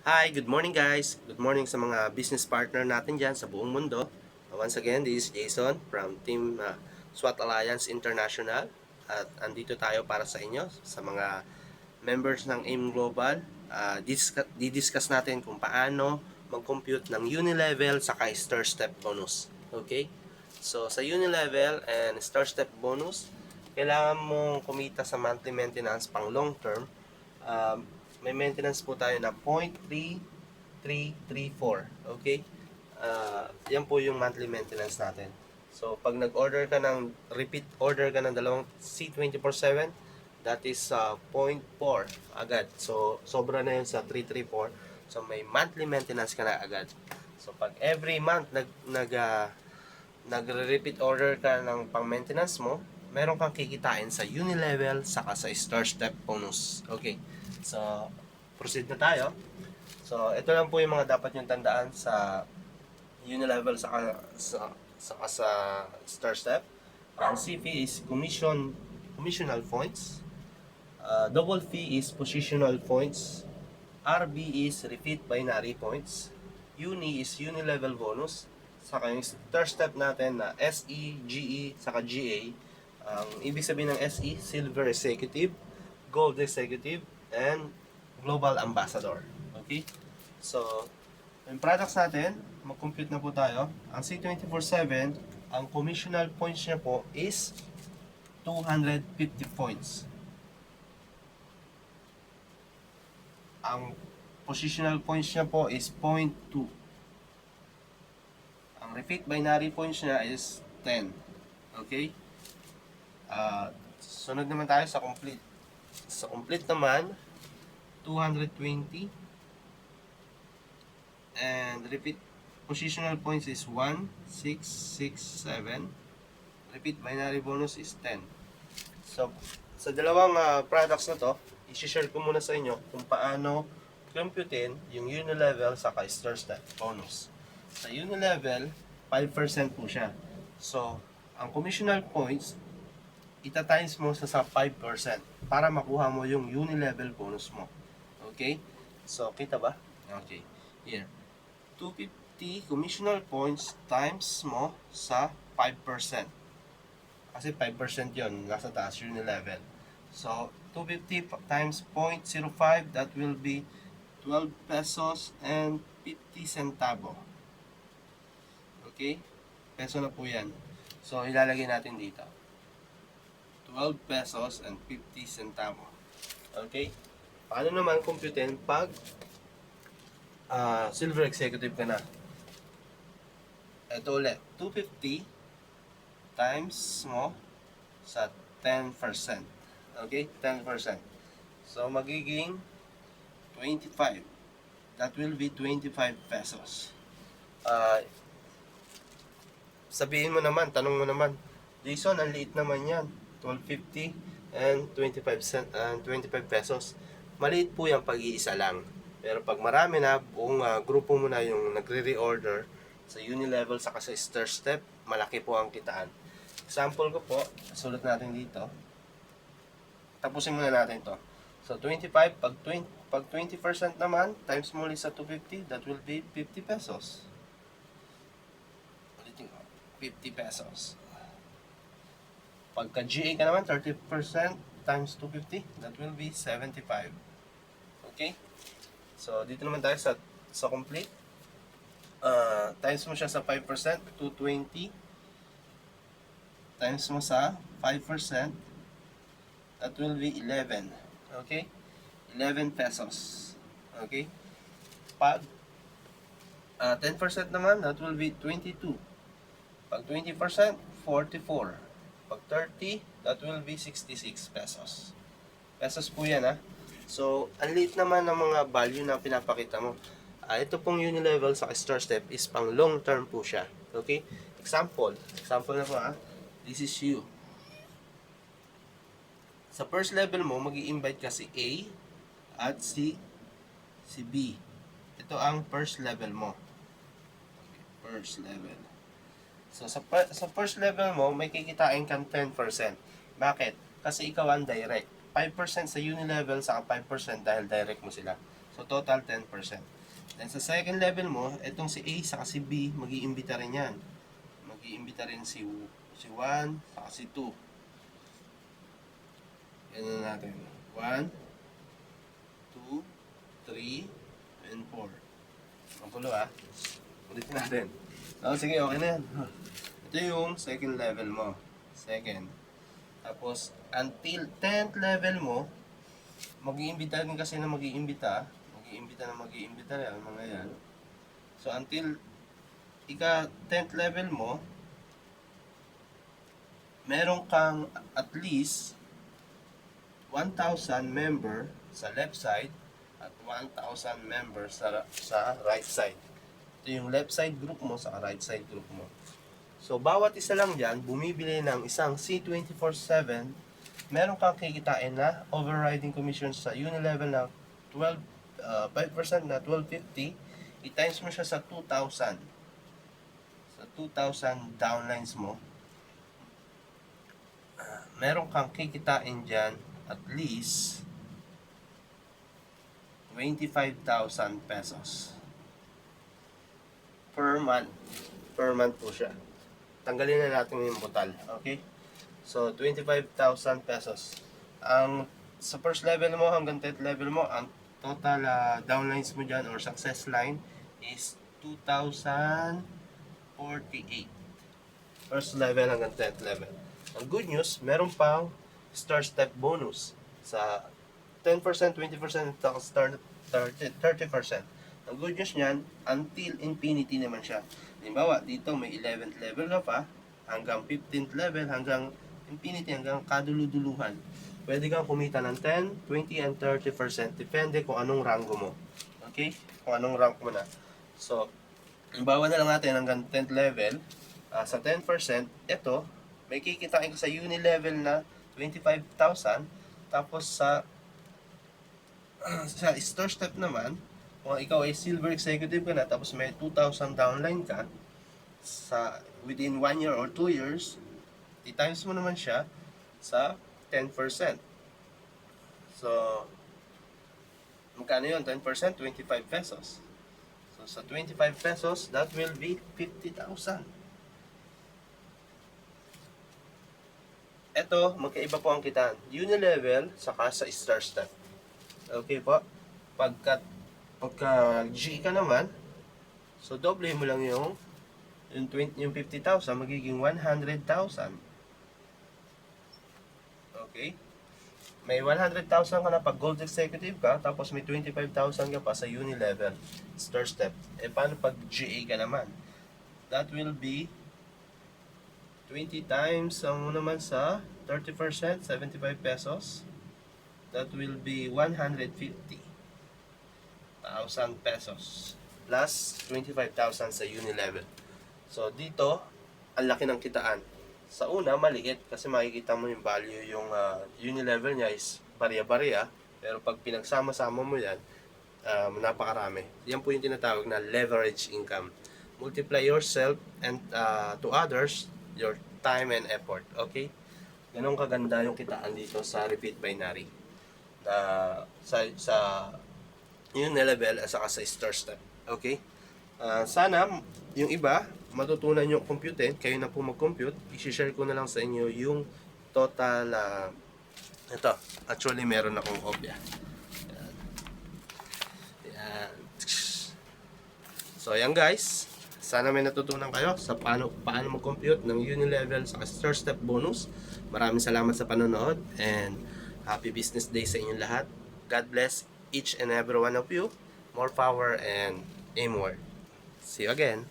Hi, good morning guys. Good morning sa mga business partner natin dyan sa buong mundo. Once again, this is Jason from Team SWAT Alliance International. At andito tayo para sa inyo, sa mga members ng AIM Global. Didiscuss natin kung paano mag-compute ng Unilevel saka Star Step bonus. Okay? So, sa Unilevel and Star Step bonus, kailangan mong kumita sa monthly maintenance pang long term. May maintenance po tayo na 0.3334. Okay? Yan po yung monthly maintenance natin. So, pag nag-order ka ng, repeat order ka ng dalawang C24/7, that is 0.4 agad. So, sobra na yun sa 334. So, may monthly maintenance ka na agad. So, pag every month nagre-repeat order ka ng pang-maintenance mo, meron kang kikitain sa Unilevel saka sa Star Step bonus. Okay. So, proceed na tayo. So, ito lang po yung mga dapat yung tandaan sa Unilevel sa Star Step. Ang C fee is commissional points. Double fee is positional points. RB is repeat binary points. Uni is unilevel bonus. Saka yung Star Step natin na SE, GE, saka GA. Ang ibig sabihin ng SE, Silver Executive, Gold Executive, and Global Ambassador. Okay? So, yung products natin, mag-compute na po tayo. Ang C24/7, ang commissional points niya po is 250 points. Ang positional points niya po is 0.2. Ang repeat binary points niya is 10. Okay? Sunod naman tayo sa complete. Sa complete naman, 220. And repeat positional points is 1, 6, 6, 7. Repeat binary bonus is 10. So, sa dalawang products na to, i-share ko muna sa inyo kung paano computein yung Unilevel sa Star Step bonus. Sa Unilevel, 5% po siya. So, ang commissional points, ita-times mo sa 5% para makuha mo yung Unilevel bonus mo. Okay? So, kita ba? Okay. Here. 250 commissional points times mo sa 5%. Kasi 5% yon, nasa taas Unilevel. So, 250 times 0.05, that will be 12 pesos and 50 centavo. Okay? Peso na po yan. So, ilalagay natin dito. 12 pesos and 50 centavo. Okay? Paano naman computein pag Silver Executive ka na? Ito ulit. 250 times mo sa 10%. Okay? 10%. So, magiging 25. That will be 25 pesos. Sabihin mo naman, tanong mo naman, Jason, ang liit naman yan. 12.50 and 25 pesos. Maliit po yan pag iisa lang. Pero pag marami na, buong grupo mo na yung nagre-reorder sa Unilevel sa Star Step, malaki po ang kitaan. Example ko po, sulat natin dito. Tapusin muna natin to. So, 25, pag 20% naman, times mo ulit sa 250, that will be 50 pesos. Ulitin ko, 50 pesos. Pagka GA ka naman, 30% times 250, that will be 75. Okay? So, dito naman tayo sa complete. Times mo siya sa 5%, 220. Times mo sa 5%, that will be 11. Okay? 11 pesos. Okay? Pag 10% naman, that will be 22. Pag 20%, 44. Pag 30, that will be 66 pesos. Pesos po yan, ha? So, ang liit naman ng mga value na pinapakita mo. Ito pong Unilevel sa Star Step is pang long term po siya. Okay? Example na po, ha? This is you. Sa first level mo, mag-i-invite ka si A at si B. Ito ang first level mo. Okay, first level. So, sa first level mo, may kikitain kang 10%. Bakit? Kasi ikaw ang direct. 5% sa Unilevel, saka 5% dahil direct mo sila. So, So, total 10%. Then, sa second level mo, itong si A saka si B, mag-iimbita rin yan. Mag-iimbita rin si 1 saka si 2. Yan na natin. 1, 2, 3, and 4. Ang pulo ulitin natin. So, sige, okay na yan. Ito yung second level mo. Second. Tapos, until 10th level mo, mag-iimbita rin kasi na mag-iimbita. Mag-iimbita yan, mga yan. So, until ika 10th level mo, meron kang at least 1,000 member sa left side at 1,000 members sa right side. Ito yung left side group mo sa right side group mo. So, bawat isa lang dyan, bumibili ng isang C24/7, meron kang kikitain na overriding commission sa unilevel na 5% na 1250, i-times mo siya sa 2,000. Sa 2,000 downlines mo, meron kang kikitain dyan at least 25,000 pesos per month. Per month po siya. Tanggalin na natin yung butal. Okay? So, 25,000 pesos. Ang sa first level mo hanggang 10th level mo, ang total downlines mo dyan or success line is 2,048. First level hanggang 10th level. Ang good news, meron pang star step bonus sa 10%, 20%, star 30%. Ang good news niyan, until infinity naman siya. Halimbawa, dito may 11th level ka pa, hanggang 15th level, hanggang infinity, hanggang kaduluduluhan. Pwede kang kumita ng 10, 20, and 30%. Depende kung anong rango mo. Okay? Kung anong rank mo na. So, halimbawa na lang natin hanggang 10th level, sa 10%, ito, may kikitain ka sa uni-level na 25,000. Tapos sa star step naman, kung ikaw ay silver executive ka na, tapos may 2,000 downline ka, sa within 1 year or 2 years, i-times mo naman siya sa 10%. So, magkano yun? 10%, 25 pesos. So, sa 25 pesos, that will be 50,000. Ito, magkaiba po ang kitaan. Unilevel, saka sa star step. Okay po? Pagka G ka naman, so doble mo lang yung 50,000, magiging 100,000. Okay? May 100,000 ka na pag gold executive ka, tapos may 25,000 ka pa sa unilevel, star step. E paano pag GA ka naman? That will be 20 times ang naman sa 30%, 75 pesos. That will be 150,000 pesos plus 25,000 sa unilevel. So dito, ang laki ng kitaan. Sa una, maliit kasi makikita mo yung value, yung unilevel niya is barya-barya. Pero pag pinagsama-sama mo yan, napakarami. Yan po yung tinatawag na leverage income. Multiply yourself and to others, your time and effort. Okay? Ganun kaganda yung kitaan dito sa repeat binary. Sa unilevel at saka sa star step. Okay? Sana yung iba matutunan nyo computein, kayo na po mag-compute. I-share ko na lang sa inyo yung total ito, actually meron akong kopya. Yan. So ayan guys, sana may natutunan kayo sa paano mag-compute ng unilevel sa star step bonus. Maraming salamat sa panonood and happy business day sa inyong lahat. God bless each and every one of you. More power and aim word. See you again.